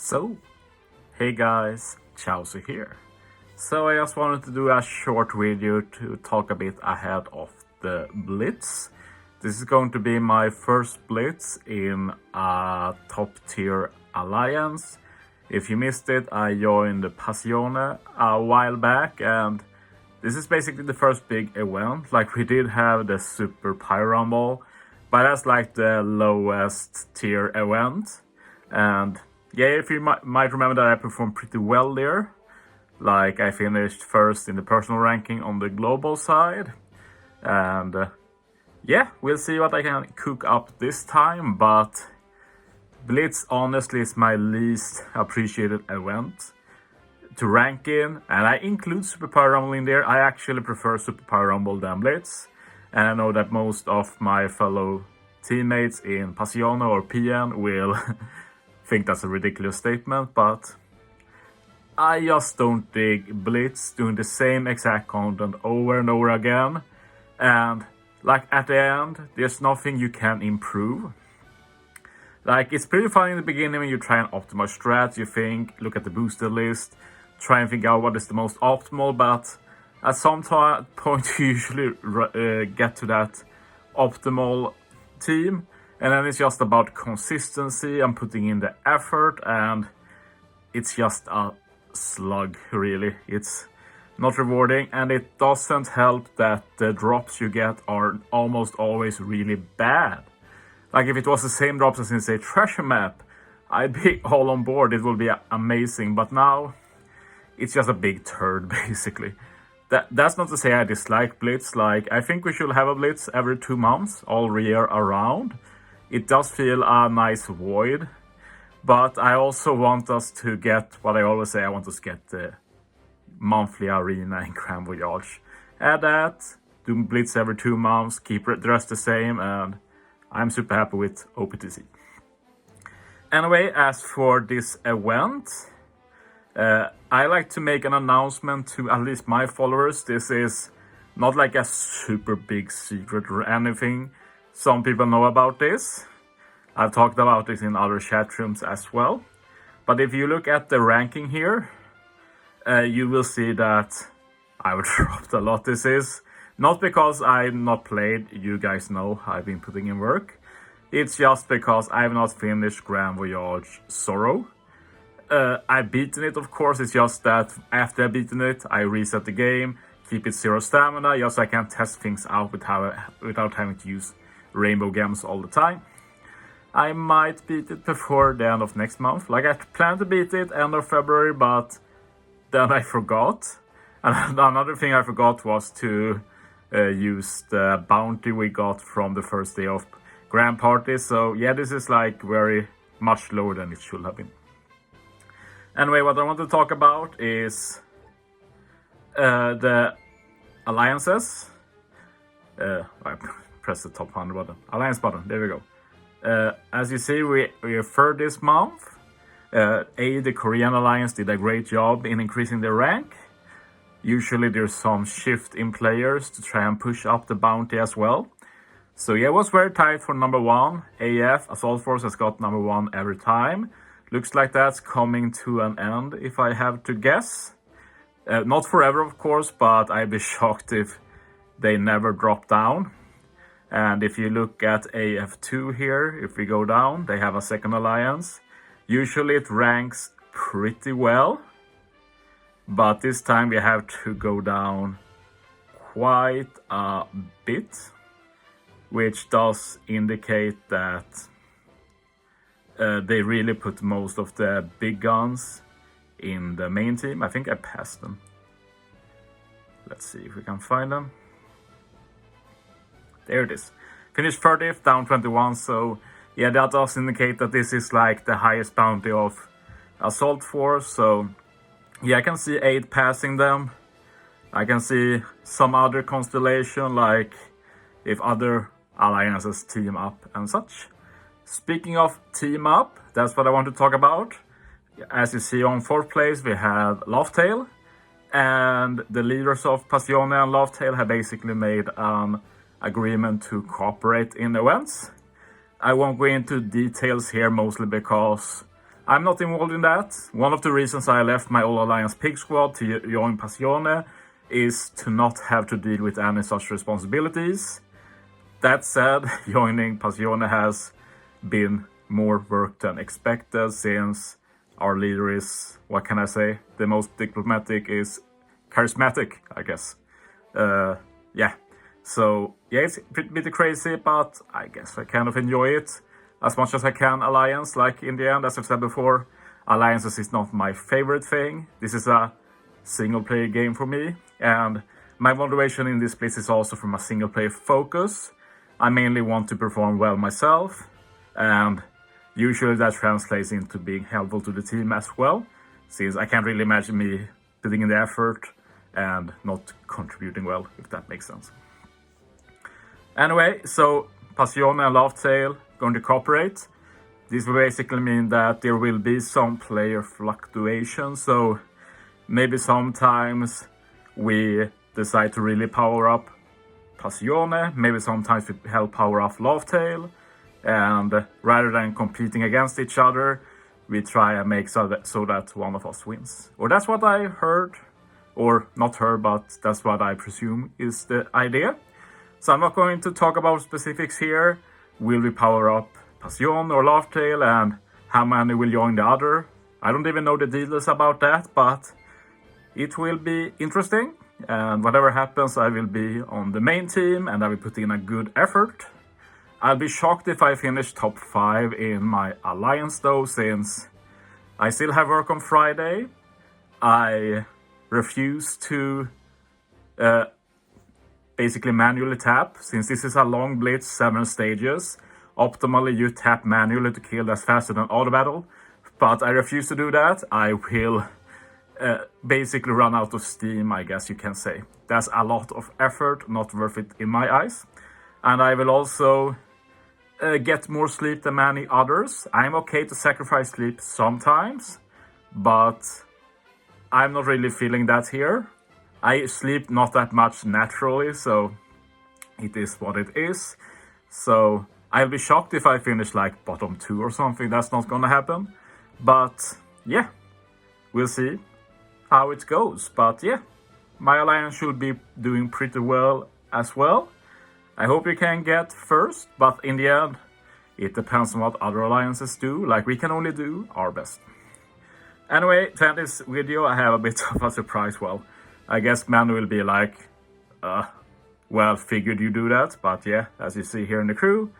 So, hey guys, Chauzu here. So I just wanted to do a short video to talk a bit ahead of the blitz. This is going to be my first blitz in a top tier alliance. If you missed it, I joined Passione a while back, and this is basically the first big event. Like, we did have the Super Pyramble, but that's like the lowest tier event. And yeah, if you might remember that I performed pretty well there. Like, I finished first in the personal ranking on the global side. And yeah, we'll see what I can cook up this time. But Blitz honestly is my least appreciated event to rank in. And I include Super Power Rumble in there. I actually prefer Super Power Rumble than Blitz. And I know that most of my fellow teammates in Passione or PN will think that's a ridiculous statement, but I just don't dig Blitz doing the same exact content over and over again. And like, at the end, there's nothing you can improve. Like, it's pretty fun in the beginning when you try and optimize strats. You think, look at the boosted list, try and figure out what is the most optimal, but at some point you usually get to that optimal team. And then it's just about consistency and putting in the effort, and it's just a slug, really. It's not rewarding, and it doesn't help that the drops you get are almost always really bad. Like, if it was the same drops as in, say, Treasure Map, I'd be all on board. It will be amazing, but now it's just a big turd, basically. That's not to say I dislike Blitz. Like, I think we should have a Blitz every 2 months, all year around. It does feel a nice void, but I also want us to get what I always say. I want us to get the monthly arena in Grand Voyage. Add that, do Blitz every 2 months, keep the rest the same, and I'm super happy with OPTC. Anyway, as for this event, I like to make an announcement to at least my followers. This is not like a super big secret or anything. Some people know about this. I've talked about this in other chat rooms as well. But if you look at the ranking here, you will see that I've dropped a lot. This is not because I've not played. You guys know I've been putting in work. It's just because I've not finished Grand Voyage Sorrow. I've beaten it, of course. It's just that after I've beaten it, I reset the game, keep it 0 stamina, just so I can test things out without having to use rainbow gems all the time. I might beat it before the end of next month. Like, I planned to beat it end of February, but then I forgot. And another thing I forgot was to use the bounty we got from the first day of Grand Party. So yeah, this is like very much lower than it should have been. Anyway, what I want to talk about is the alliances. I press the top 100 button. Alliance button, there we go. As you see, we are third this month. The Korean alliance did a great job in increasing their rank. Usually there's some shift in players to try and push up the bounty as well. So yeah, it was very tight for number 1. AF, Assault Force, has got number 1 every time. Looks like that's coming to an end, if I have to guess. Not forever, of course, but I'd be shocked if they never drop down. And if you look at AF2 here, if we go down, they have a second alliance. Usually it ranks pretty well, but this time we have to go down quite a bit, which does indicate that they really put most of the big guns in the main team. I think I passed them. Let's see if we can find them. There it is. Finished 30th, down 21, so yeah, that does indicate that this is like the highest bounty of Assault Force. So yeah, I can see 8 passing them. I can see some other constellation, like if other alliances team up and such. Speaking of team up, that's what I want to talk about. As you see, on 4th place we have Lovetail, and the leaders of Passione and Lovetail have basically made an agreement to cooperate in events. I won't go into details here, mostly because I'm not involved in that. One of the reasons I left my All Alliance Pig Squad to join Passione is to not have to deal with any such responsibilities. That said, joining Passione has been more work than expected, since our leader is, what can I say, the most diplomatic is charismatic, I guess. Yeah, so yeah, it's a bit crazy, but I guess I kind of enjoy it as much as I can. Alliance, like in the end, as I've said before, alliances is not my favorite thing. This is a single player game for me, and my motivation in this place is also from a single player focus. I mainly want to perform well myself, and usually that translates into being helpful to the team as well, since I can't really imagine me putting in the effort and not contributing well, if that makes sense. Anyway, so Passione and Lovetail going to cooperate. This will basically mean that there will be some player fluctuation, so maybe sometimes we decide to really power up Passione, maybe sometimes we help power off Lovetail, and rather than competing against each other, we try and make so that one of us wins. Or that's what I heard, or not heard, but that's what I presume is the idea. So I'm not going to talk about specifics here. Will we power up Passione or Lovetail, and how many will join the other? I don't even know the details about that, but it will be interesting. And whatever happens, I will be on the main team and I will put in a good effort. I'll be shocked if I finish top 5 in my alliance though, since I still have work on Friday. I refuse to basically manually tap, since this is a long blitz, 7 stages. Optimally, you tap manually to kill that's faster than auto battle, but I refuse to do that. I will basically run out of steam, I guess you can say. That's a lot of effort, not worth it in my eyes. And I will also get more sleep than many others. I'm okay to sacrifice sleep sometimes, but I'm not really feeling that here. I sleep not that much naturally, so it is what it is. So I'll be shocked if I finish like bottom 2 or something. That's not gonna happen. But yeah, we'll see how it goes. But yeah, my alliance should be doing pretty well as well. I hope we can get first, but in the end, it depends on what other alliances do. Like, we can only do our best. Anyway, to end this video, I have a bit of a surprise. Well, I guess Manu will be like, well, figured you do that. But yeah, as you see here in the crew,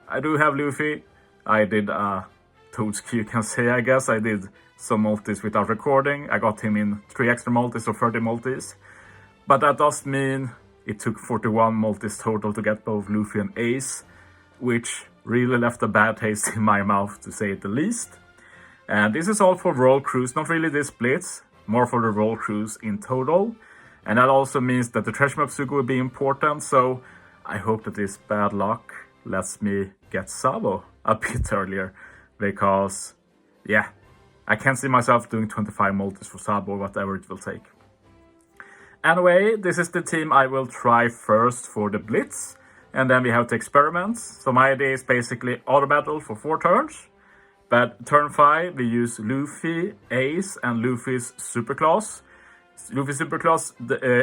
I do have Luffy. I did Toadski, you can say, I guess. I did some multis without recording. I got him in 3 extra multis or 30 multis. But that does mean it took 41 multis total to get both Luffy and Ace, which really left a bad taste in my mouth, to say it the least. And this is all for Roll Cruise, not really this blitz, more for the Roll Cruise in total. And that also means that the treasure map Sugo will be important, so I hope that this bad luck lets me get Sabo a bit earlier, because, yeah, I can't see myself doing 25 multis for Sabo or whatever it will take. Anyway, this is the team I will try first for the blitz, and then we have to experiment. So my idea is basically auto battle for 4 turns. But turn 5, we use Luffy, Ace, and Luffy's superclass. Luffy's superclass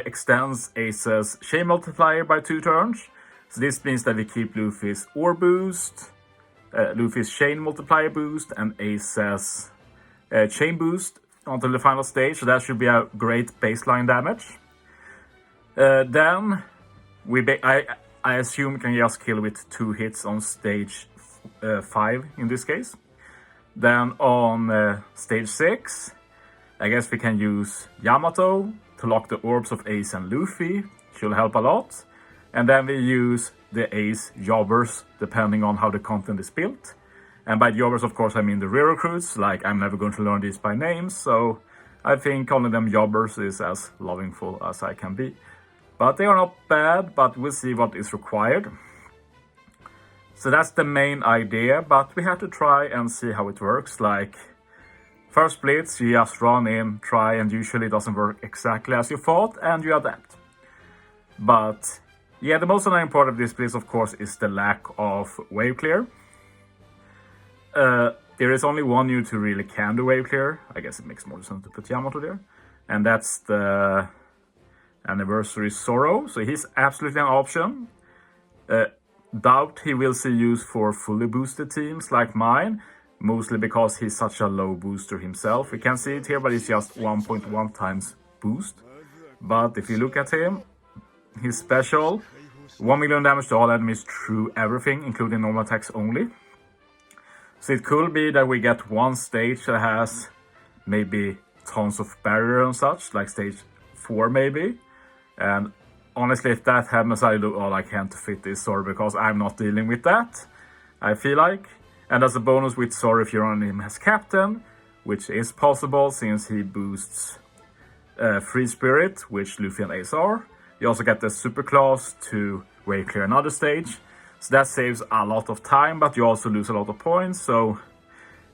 extends Ace's chain multiplier by 2 turns. So this means that we keep Luffy's ore boost, Luffy's chain multiplier boost, and Ace's chain boost until the final stage. So that should be a great baseline damage. Then I assume we can just kill with 2 hits on stage 5 in this case. Then on stage 6, I guess we can use Yamato to lock the orbs of Ace and Luffy. Should help a lot. And then we use the Ace jobbers, depending on how the content is built. And by jobbers, of course, I mean the rear recruits. Like, I'm never going to learn these by names, so I think calling them jobbers is as lovingful as I can be. But they are not bad, but we'll see what is required. So that's the main idea, but we have to try and see how it works. Like, first blitz, you just run in, try, and usually it doesn't work exactly as you thought, and you adapt. But yeah, the most annoying part of this blitz, of course, is the lack of wave clear. there is only one unit who really can do wave clear. I guess it makes more sense to put Yamato there. And that's the Anniversary Sorrow. So he's absolutely an option. Doubt he will see use for fully boosted teams like mine. Mostly because he's such a low booster himself. We can see it here, but it's just 1.1 times boost. But if you look at him, he's special. 1 million damage to all enemies through everything, including normal attacks only. So it could be that we get one stage that has maybe tons of barrier and such, like stage 4 maybe. And honestly, if that happens, I do all I can to fit this sword, because I'm not dealing with that, I feel like. And as a bonus with Sora, if you're on him as captain, which is possible since he boosts Free Spirit, which Luffy and Ace are. You also get the super class to wave clear another stage. So that saves a lot of time, but you also lose a lot of points. So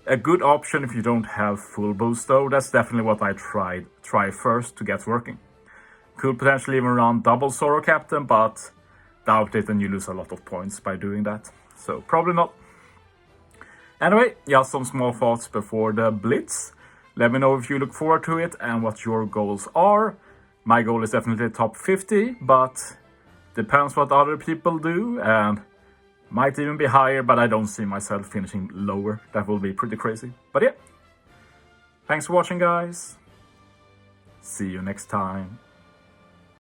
a good option if you don't have full boost though. That's definitely what I try first to get working. Could potentially even run double Zoro captain, but doubt it, and you lose a lot of points by doing that. So probably not. Anyway, just some small thoughts before the Blitz. Let me know if you look forward to it and what your goals are. My goal is definitely top 50, but depends what other people do, and might even be higher, but I don't see myself finishing lower. That will be pretty crazy. But yeah, thanks for watching, guys. See you next time.